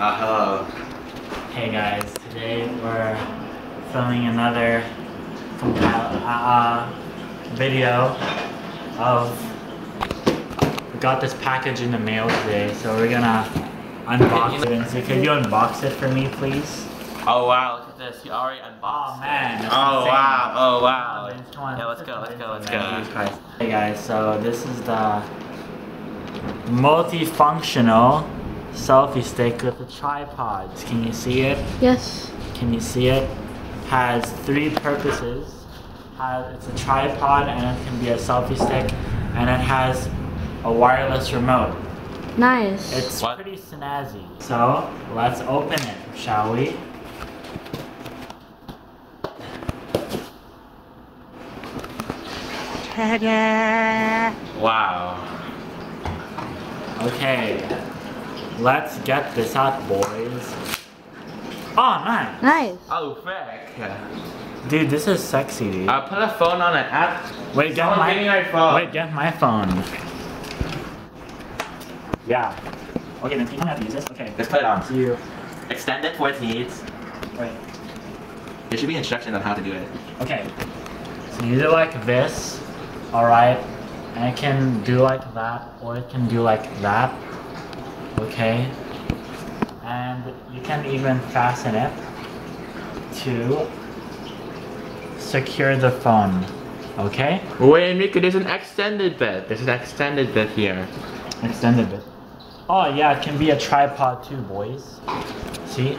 Hello. Hey guys, today we're filming another video of, we got this package in the mail today, so we're gonna unbox it. So could you unbox it for me, please? Oh wow, look at this. You already unboxed Oh man. Oh wow, oh wow. Come on, Yeah, let's go. Hey guys, so this is the multifunctional selfie stick with the tripods. Can you see it? Yes. Can you see it? Has three purposes. It's a tripod, and it can be a selfie stick, and it has a wireless remote. Nice. It's pretty snazzy. So let's open it, shall we? Ta-da! Wow. Okay, let's get this out, boys. Oh, nice. Nice. Oh frick. Dude, this is sexy, dude. I'll put a phone on it. Wait, get my phone. Wait, get my phone. Yeah. Okay, then you don't have to use this. Okay. Let's put it on. So you Extend it for its needs. wait. There should be instructions on how to do it. Okay. So you do it like this, alright? And it can do like that, or it can do like that. Okay. And you can even fasten it to secure the phone. Okay? Wait, Mika, there's an extended bit. There's an extended bit here. Extended bit. Oh yeah, it can be a tripod too, boys. See?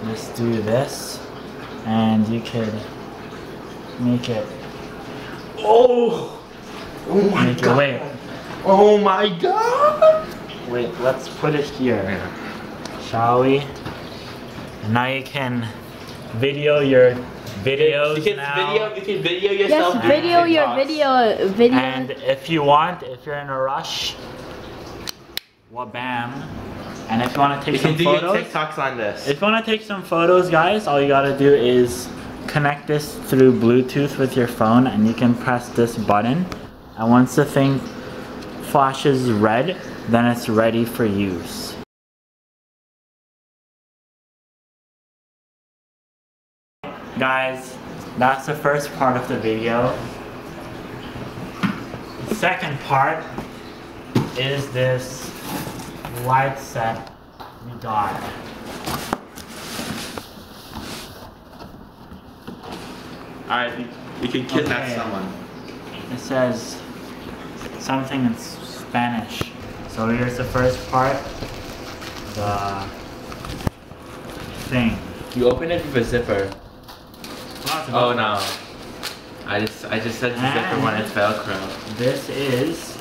Just do this, and you could make it. Oh! Oh my god! Wait, Oh my god! wait. Let's put it here, shall we? And now you can video your videos You can now. video yourself. Yes, video your video. And if you want, if you're in a rush, bam. And if you want to take some You can do your photos, TikToks on this. if you want to take some photos, guys, all you gotta do is connect this through Bluetooth with your phone, and you can press this button. And once the thing flashes red, then it's ready for use. Guys, that's the first part of the video. The second part is this light set we got. Alright, you can kidnap Okay. someone. It says something in Spanish. So here's the first part. The thing. You open it with a zipper. Oh no. I just said the zipper when it's Velcro. This is,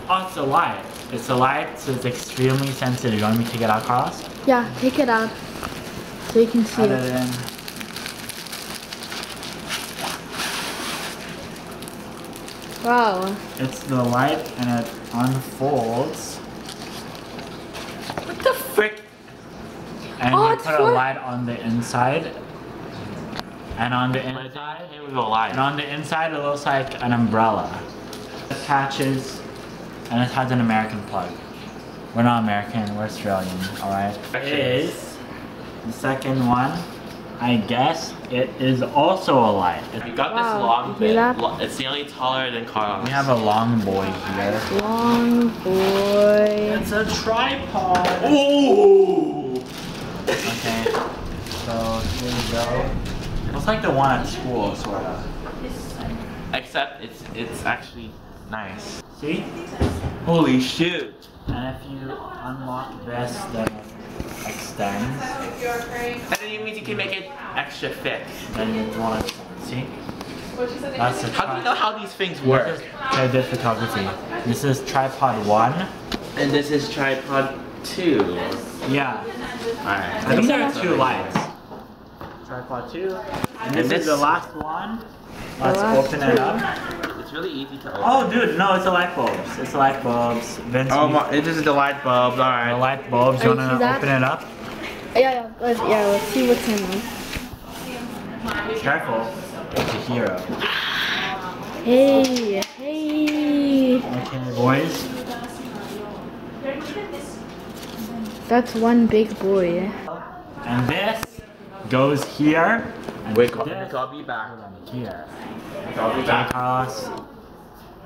oh, it's a light. It's a light, so it's extremely sensitive. You want me to take it out, Carlos? Yeah, take it out so you can see Put it. it in. Wow. It's the light, and it unfolds. What the frick? And Oh, you it's put a for- light on the inside. And on the inside, Here we go live. and on the inside, it looks like an umbrella. It attaches, and it has an American plug. We're not American, we're Australian, alright? It is the second one. I guess it is also a light. You got Wow, this long you bit. hear that? It's nearly taller than Carlos. We have a long boy here. Long boy. It's a tripod. Ooh! Okay, so here we go. Looks like the one at school, sort of. Except it's actually nice. See? Holy shit! And if you unlock this, then it extends. And then it means you can make it extra thick. Then you want to see? That's the How do you know how these things work? I did photography. This is tripod 1. And this is tripod 2. Yeah. Alright. I think there are 2 lights. Tripod 2. And this is the last one. Let's open it up. It's really easy to open. Oh, dude, no, it's a light bulbs. It's a light bulbs. Vince, Oh my, this is the light bulb, the alright. light bulbs. You Oh, you wanna see that? open it up? Yeah, let's see what's in them. Careful. It's a hero. Hey, hey. Okay, boys. That's one big boy. And this goes here. And Wait, this I'll be back. goes here. I'll be Okay, back. Carlos.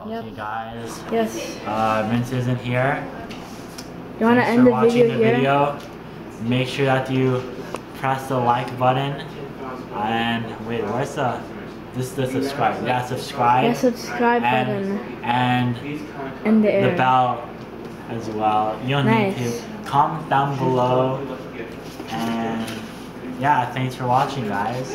Yep. Okay, guys. Yes. Vince isn't here. You want to Thanks end for the watching video the here? video. Make sure that you press the like button. And wait, where's the... This is the subscribe. Yeah, subscribe. Yeah, subscribe and, button. And In the air. the bell as well. You don't Nice. need to. Comment down below. And yeah, thanks for watching, guys.